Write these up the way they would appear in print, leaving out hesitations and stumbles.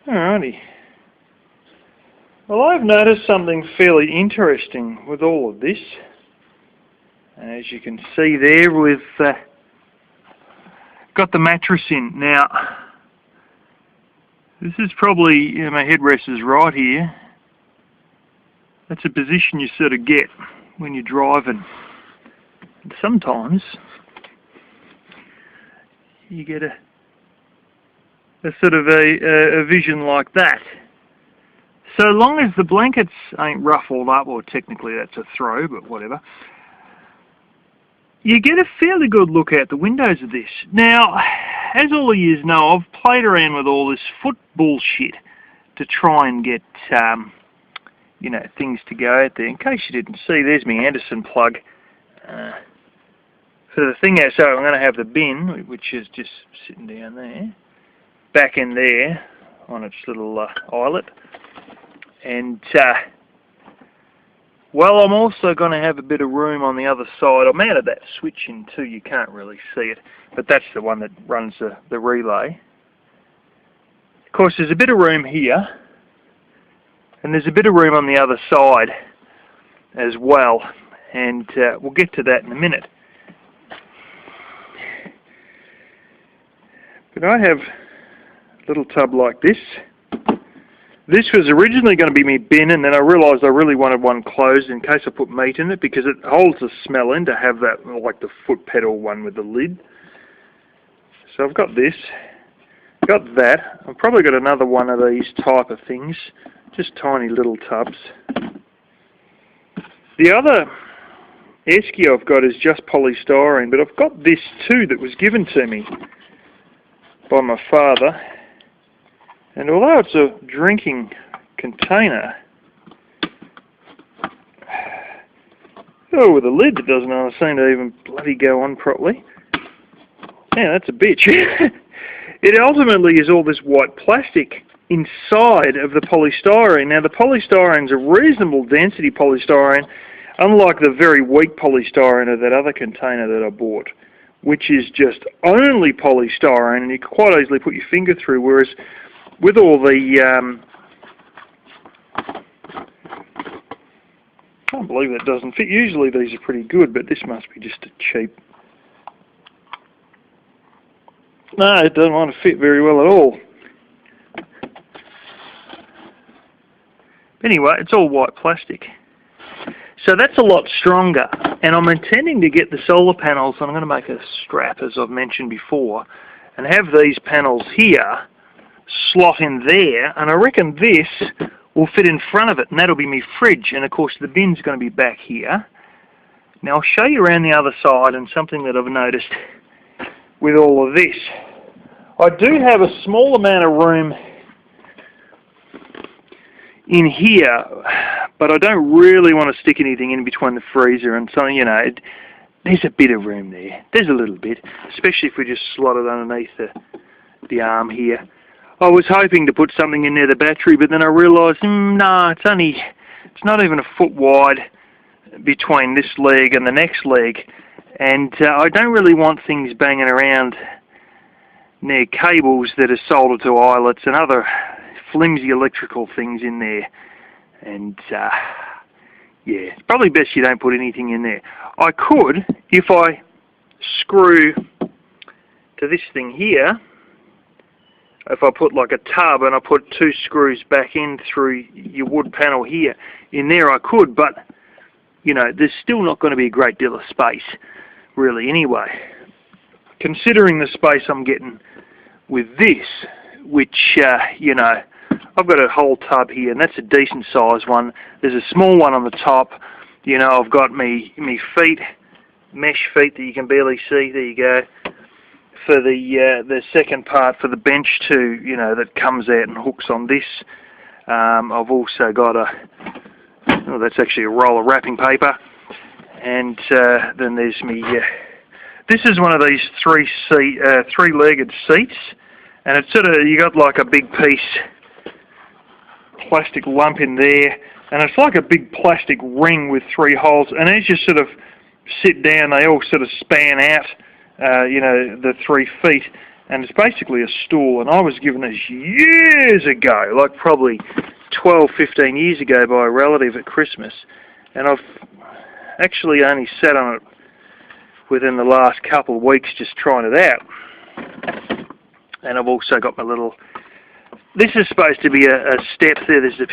Alrighty. Well, I've noticed something fairly interesting with all of this. As you can see there, we've got the mattress in. Now, this is probably, my headrest is right here. That's a position you sort of get when you're driving. And sometimes you get a sort of a vision like that. So long as the blankets ain't ruffled up, or technically that's a throw, but whatever, you get a fairly good look out the windows of this. Now, as all of you know, I've played around with all this foot bullshit to try and get, things to go out there. In case you didn't see, there's my Anderson plug for the thing out. So I'm going to have the bin, which is just sitting down there, back in there on its little eyelet. And, well, I'm also going to have a bit of room on the other side. I mounted that switch in too, you can't really see it, but that's the one that runs the relay. Of course, there's a bit of room here, and there's a bit of room on the other side as well, and we'll get to that in a minute. But I have a little tub like this. This was originally going to be my bin, and then I realised I really wanted one closed in case I put meat in it, because it holds the smell in to have that, like the foot pedal one with the lid. So I've got this, got that. I've probably got another one of these type of things, just tiny little tubs. The other esky I've got is just polystyrene, but I've got this too that was given to me by my father. And although it's a drinking container, with a lid that doesn't seem to even bloody go on properly. Yeah, that's a bitch. It ultimately is all this white plastic inside of the polystyrene. Now, the polystyrene's a reasonable density polystyrene, unlike the very weak polystyrene of that other container that I bought, which is just only polystyrene, and you can quite easily put your finger through, whereas with all the, I can't believe that doesn't fit. Usually these are pretty good, but this must be just a cheap. No, it doesn't want to fit very well at all. Anyway, it's all white plastic. So that's a lot stronger, and I'm intending to get the solar panels, and I'm going to make a strap, as I've mentioned before, and have these panels here slot in there, and I reckon this will fit in front of it, and that'll be my fridge, and of course the bin's going to be back here. Now I'll show you around the other side, and something that I've noticed with all of this. I do have a small amount of room in here, but I don't really want to stick anything in between the freezer and so, there's a bit of room there. There's a little bit, especially if we just slot it underneath the arm here. I was hoping to put something in near the battery, but then I realised, no, it's not even a foot wide between this leg and the next leg, and I don't really want things banging around near cables that are soldered to eyelets and other flimsy electrical things in there, and yeah, it's probably best you don't put anything in there. I could, if I screw to this thing here, if I put like a tub and I put 2 screws back in through your wood panel here, in there I could, but there's still not going to be a great deal of space really anyway, considering the space I'm getting with this, which I've got a whole tub here, and that's a decent sized one. There's a small one on the top. I've got me feet, mesh feet that you can barely see. There you go. For the second part for the bench too, that comes out and hooks on this. I've also got that's actually a roll of wrapping paper, and then there's me. This is one of these three-legged seats, and it's you got like a big piece plastic lump in there, and it's like a big plastic ring with 3 holes, and as you sort of sit down, they all sort of span out, the 3 feet, and it's basically a stool, and I was given this years ago, like probably 12, 15 years ago by a relative at Christmas, and I've actually only sat on it within the last couple of weeks just trying it out. And I've also got my little, this is supposed to be a step there, there's a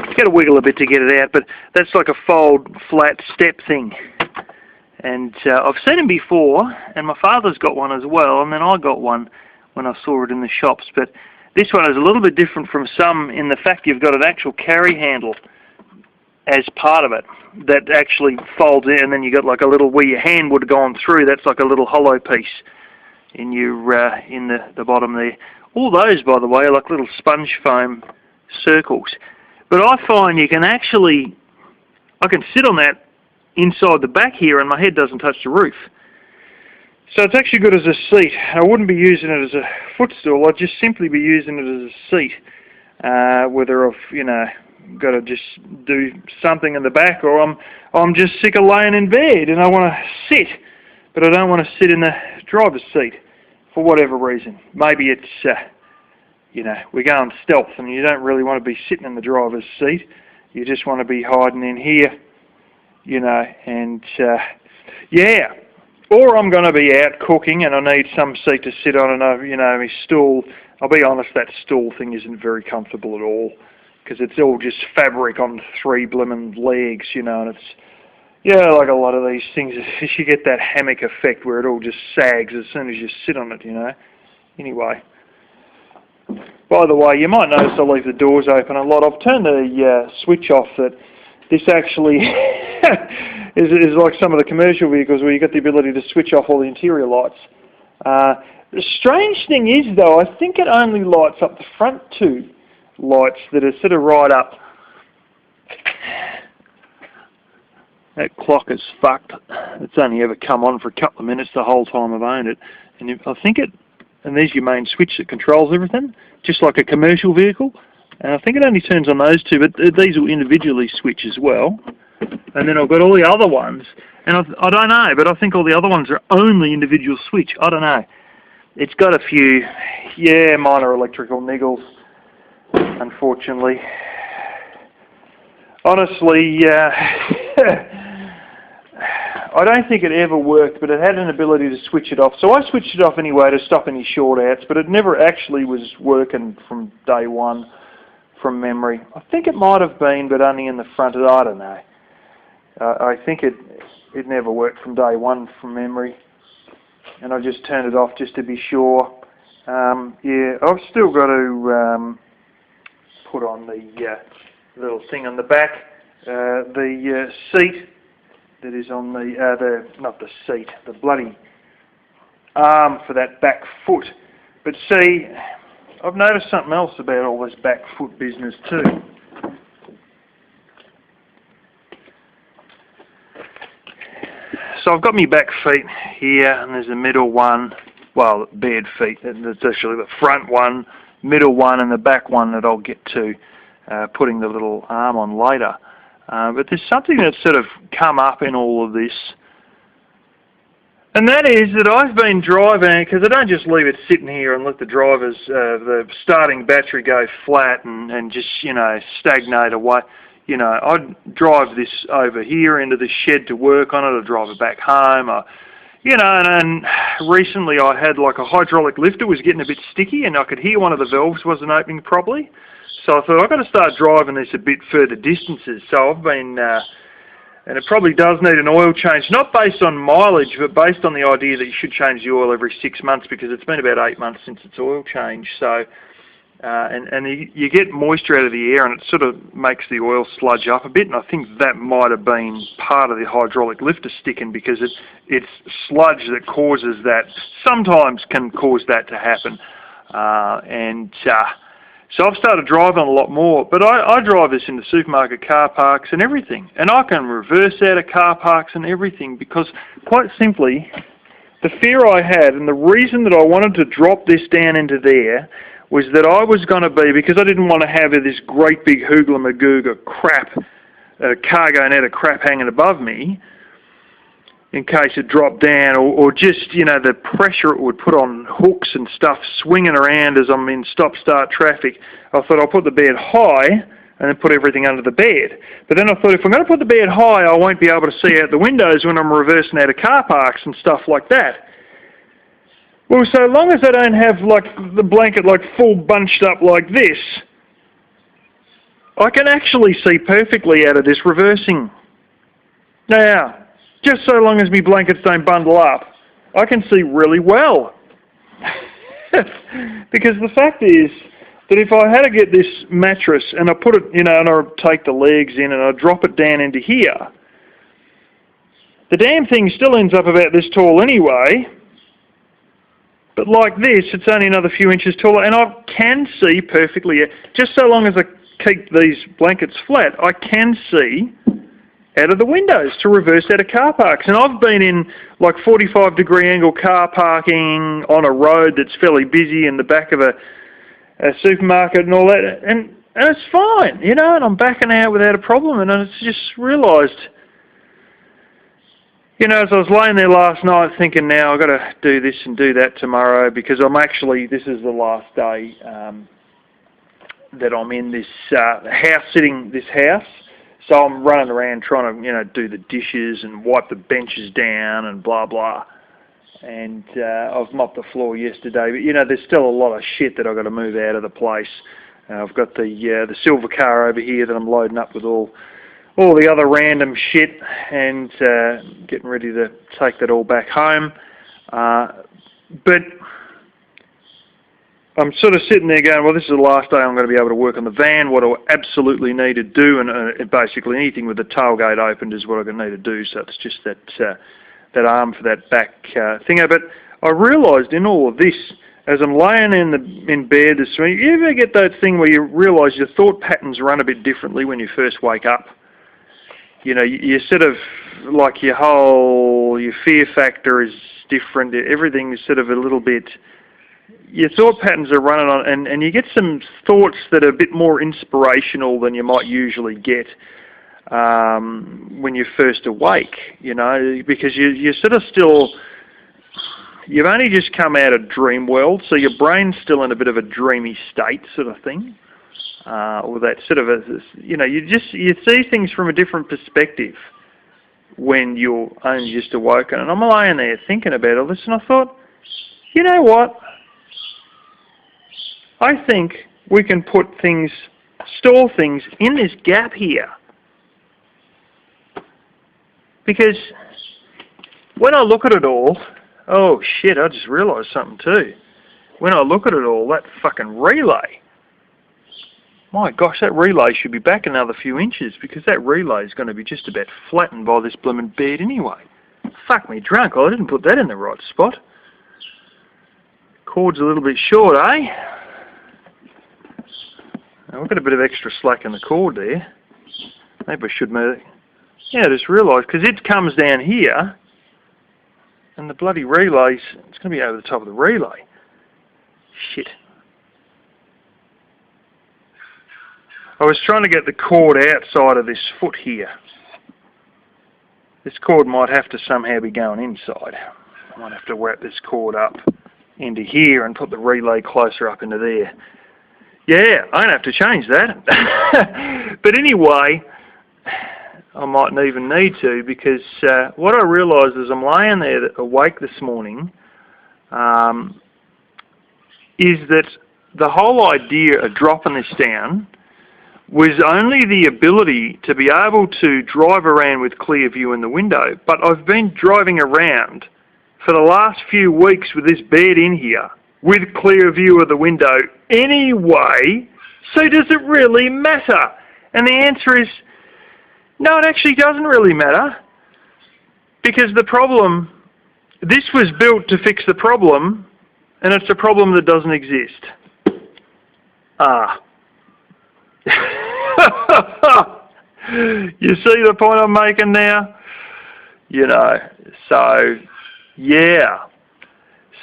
you've got to wiggle a bit to get it out, but that's like a fold flat step thing. And I've seen them before, and my father's got one as well, and then I got one when I saw it in the shops. But this one is a little bit different from some in the fact you've got an actual carry handle as part of it that actually folds in, and then you got like a little, where your hand would have gone through, that's like a little hollow piece in your in the bottom there. All those, by the way, are like little sponge foam circles. But I find you can actually, I can sit on that inside the back here and my head doesn't touch the roof. So it's actually good as a seat. I wouldn't be using it as a footstool, I'd just simply be using it as a seat. Whether I've, you know, got to just do something in the back, or I'm just sick of laying in bed and I want to sit, but I don't want to sit in the driver's seat for whatever reason. Maybe it's, you know, we're going stealth and you don't really want to be sitting in the driver's seat. You just want to be hiding in here, you know, and yeah. Or I'm going to be out cooking and I need some seat to sit on, and you know, my stool, I'll be honest, that stool thing isn't very comfortable at all, because it's all just fabric on 3 blimmin' legs, you know, and it's, yeah, like a lot of these things, you get that hammock effect where it all just sags as soon as you sit on it, you know. Anyway, by the way, you might notice I leave the doors open a lot. I've turned the switch off. That this actually is like some of the commercial vehicles where you get the ability to switch off all the interior lights. The strange thing is, though, I think it only lights up the front 2 lights that are sort of right up. That clock is fucked. It's only ever come on for a couple of minutes the whole time I've owned it. And I think it, and there's your main switch that controls everything, just like a commercial vehicle. And I think it only turns on those 2, but these will individually switch as well. And then I've got all the other ones, and I don't know, but I think all the other ones are only individual switch. I don't know. It's got a few, yeah, minor electrical niggles, unfortunately. Honestly, I don't think it ever worked, but it had an ability to switch it off. So I switched it off anyway to stop any short outs, but it never actually was working from day one from memory. I think it might have been, but only in the front. I don't know. I think it never worked from day one from memory, and I just turned it off just to be sure. Yeah, I've still got to put on the little thing on the back, the seat that is on the not the seat, the bloody arm for that back foot. But see, I've noticed something else about all this back foot business too. So I've got my back feet here, and there's a middle one, well, bed feet, that's actually the front one, middle one, and the back one that I'll get to putting the little arm on later. But there's something that's sort of come up in all of this, and that is that I've been driving, because I don't just leave it sitting here and let the driver's, the starting battery go flat and just, you know, stagnate away. You know, I'd drive this over here into the shed to work on it, I'd drive it back home, you know, and recently I had like a hydraulic lifter was getting a bit sticky and I could hear one of the valves wasn't opening properly. So I thought I've got to start driving this a bit further distances. So I've been, and it probably does need an oil change, not based on mileage, but based on the idea that you should change the oil every 6 months, because it's been about 8 months since it's oil changed. So, and you get moisture out of the air and it sort of makes the oil sludge up a bit, and I think that might have been part of the hydraulic lifter sticking, because it's sludge that causes that, sometimes can cause that to happen. So I've started driving a lot more, but I drive this into supermarket car parks and everything, and I can reverse out of car parks and everything, because quite simply, the fear I had and the reason that I wanted to drop this down into there was that I was going to be, because I didn't want to have this great big hoogla-magooga crap, cargo net of crap hanging above me, in case it dropped down, or just, you know, the pressure it would put on hooks and stuff swinging around as I'm in stop-start traffic. I thought I'll put the bed high and then put everything under the bed. But then I thought if I'm going to put the bed high, I won't be able to see out the windows when I'm reversing out of car parks and stuff like that. Well, so long as I don't have like the blanket like full bunched up like this, I can actually see perfectly out of this reversing. Now, just so long as my blankets don't bundle up, I can see really well. Because the fact is that if I had to get this mattress and I put it, you know, and I take the legs in and I drop it down into here, the damn thing still ends up about this tall anyway. But like this, it's only another few inches taller, and I can see perfectly. Just so long as I keep these blankets flat, I can see out of the windows to reverse out of car parks. And I've been in like 45-degree angle car parking on a road that's fairly busy in the back of a supermarket and all that, and it's fine, you know, and I'm backing out without a problem. And I just realised, you know, as I was laying there last night thinking, now I've got to do this and do that tomorrow, because I'm actually, this is the last day that I'm in this house. So I'm running around trying to, you know, do the dishes and wipe the benches down and blah, blah. And I've mopped the floor yesterday. But, you know, there's still a lot of shit that I've got to move out of the place. I've got the silver car over here that I'm loading up with all the other random shit, and getting ready to take that all back home. But I'm sort of sitting there going, well, this is the last day I'm going to be able to work on the van. What I absolutely need to do, and basically anything with the tailgate opened is what I'm going to need to do. So it's just that arm for that back thinger. But I realised in all of this, as I'm laying in bed this morning, you ever get that thing where you realise your thought patterns run a bit differently when you first wake up? You know, you sort of, like your fear factor is different. Everything is sort of a little bit, your thought patterns are running on, and you get some thoughts that are a bit more inspirational than you might usually get when you're first awake, you know, because you're sort of still, you've only just come out of dream world, so your brain's still in a bit of a dreamy state sort of thing. Or that sort of, you know, you see things from a different perspective when you're only just awoken. And I'm laying there thinking about all this, and I thought, you know what? I think we can store things in this gap here. Because when I look at it all, oh shit, I just realised something too. When I look at it all, that fucking relay, my gosh, that relay should be back another few inches, because that relay is going to be just about flattened by this blooming bed anyway. Fuck me drunk, I didn't put that in the right spot. Cord's a little bit short, eh? I've got a bit of extra slack in the cord there. Maybe I should move it. Yeah, I just realised, because it comes down here, and the bloody relay's, it's going to be over the top of the relay. Shit. I was trying to get the cord outside of this foot here. This cord might have to somehow be going inside. I might have to wrap this cord up into here and put the relay closer up into there. Yeah, I don't have to change that. But anyway, I mightn't even need to, because what I realised as I'm laying there awake this morning is that the whole idea of dropping this down was only the ability to be able to drive around with clear view in the window. But I've been driving around for the last few weeks with this bed in here with clear view of the window anyway, so does it really matter? And the answer is, no, it actually doesn't really matter, because the problem, this was built to fix the problem, and it's a problem that doesn't exist. You see the point I'm making now? You know, so, yeah.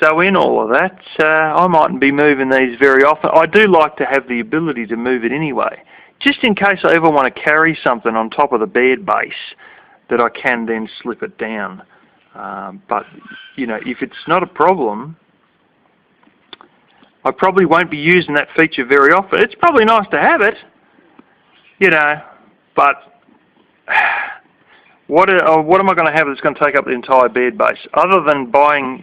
So in all of that, I mightn't be moving these very often. I do like to have the ability to move it anyway, just in case I ever want to carry something on top of the bed base that I can then slip it down. But, you know, if it's not a problem, I probably won't be using that feature very often. It's probably nice to have it, you know, but what am I going to have that's going to take up the entire bed base? Other than buying,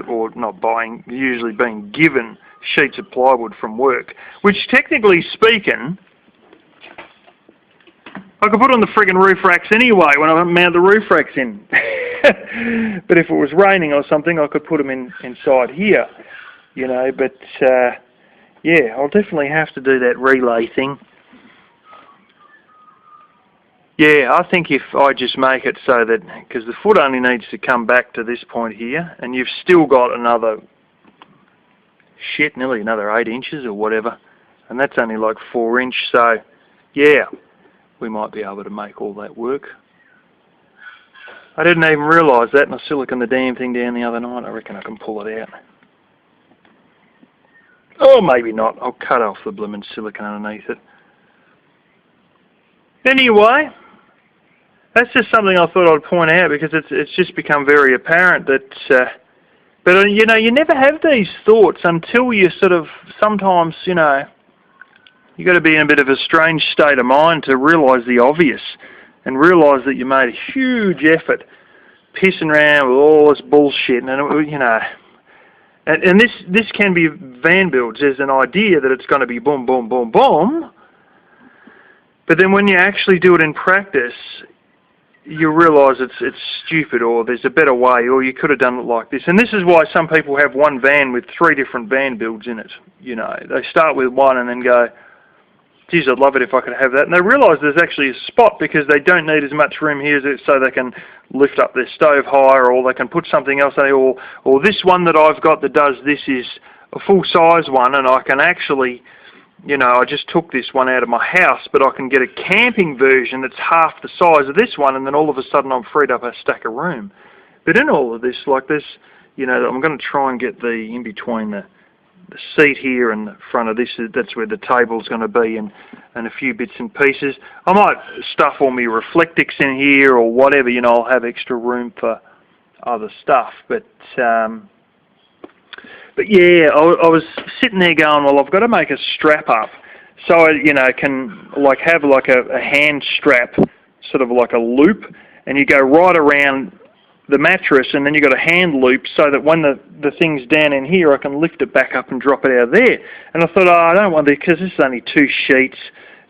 or not buying, usually being given sheets of plywood from work, which technically speaking, I could put on the friggin' roof racks anyway when I mount the roof racks in. But if it was raining or something, I could put them inside here, you know. But yeah, I'll definitely have to do that relay thing. Yeah, I think if I just make it so that, because the foot only needs to come back to this point here, and you've still got another, nearly another 8 inches or whatever, and that's only like 4 inch, so yeah, we might be able to make all that work. I didn't even realise that, and I siliconed the damn thing down the other night. I reckon I can pull it out. Oh, maybe not. I'll cut off the blooming silicone underneath it. Anyway, that's just something I thought I'd point out, because it's just become very apparent that, but you know, you never have these thoughts until you sort of, sometimes, you know, you've got to be in a bit of a strange state of mind to realise the obvious, and realise that you made a huge effort pissing around with all this bullshit, and you know, and this can be van builds. There's an idea that it's going to be boom, boom, boom, boom, but then when you actually do it in practice, you realise it's stupid, or there's a better way, or you could have done it like this. And this is why some people have one van with 3 different van builds in it. You know, they start with one and then go, geez, I'd love it if I could have that. And they realise there's actually a spot, because they don't need as much room here so they can lift up their stove higher, or they can put something else in, or this one that I've got that does this is a full-size one, and I can actually, you know, I just took this one out of my house, but I can get a camping version that's half the size of this one, and then all of a sudden I'm freed up a stack of room. But in all of this, like this, you know, I'm going to try and get the in between the seat here and the front of this, that's where the table's going to be, and a few bits and pieces. I might stuff all my Reflectix in here or whatever, you know, I'll have extra room for other stuff. But yeah, I was sitting there going, well, I've got to make a strap up so I, you know, can like have like a hand strap, sort of like a loop, and you go right around the mattress, and then you got a hand loop so that when the thing's down in here, I can lift it back up and drop it out there. And I thought, oh, I don't want this, because this is only 2 sheets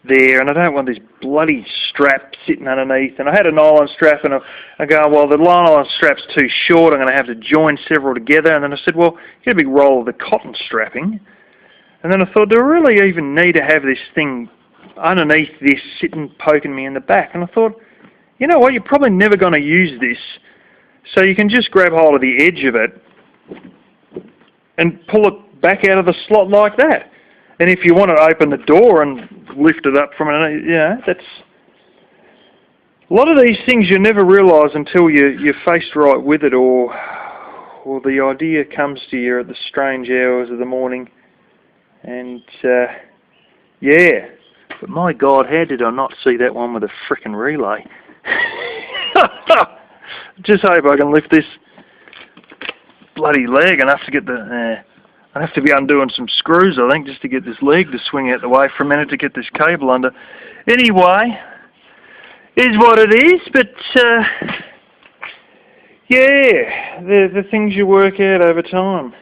there, and I don't want this bloody strap sitting underneath. And I had a nylon strap, and I go, well, the nylon strap's too short, I'm going to have to join several together. And then I said, well, get a big roll of the cotton strapping. And then I thought, do I really even need to have this thing underneath this sitting poking me in the back? And I thought, you know what, you're probably never going to use this, so you can just grab hold of the edge of it and pull it back out of the slot like that. And if you want to open the door and lift it up from underneath, you know, that's a lot of these things you never realise until you're faced right with it, or the idea comes to you at the strange hours of the morning. And yeah, but my God, how did I not see that one with a frickin' relay? Just hope I can lift this bloody leg enough to get the... I'd have to be undoing some screws, I think, just to get this leg to swing out the way for a minute to get this cable under. Anyway, is what it is, but yeah, the things you work out over time.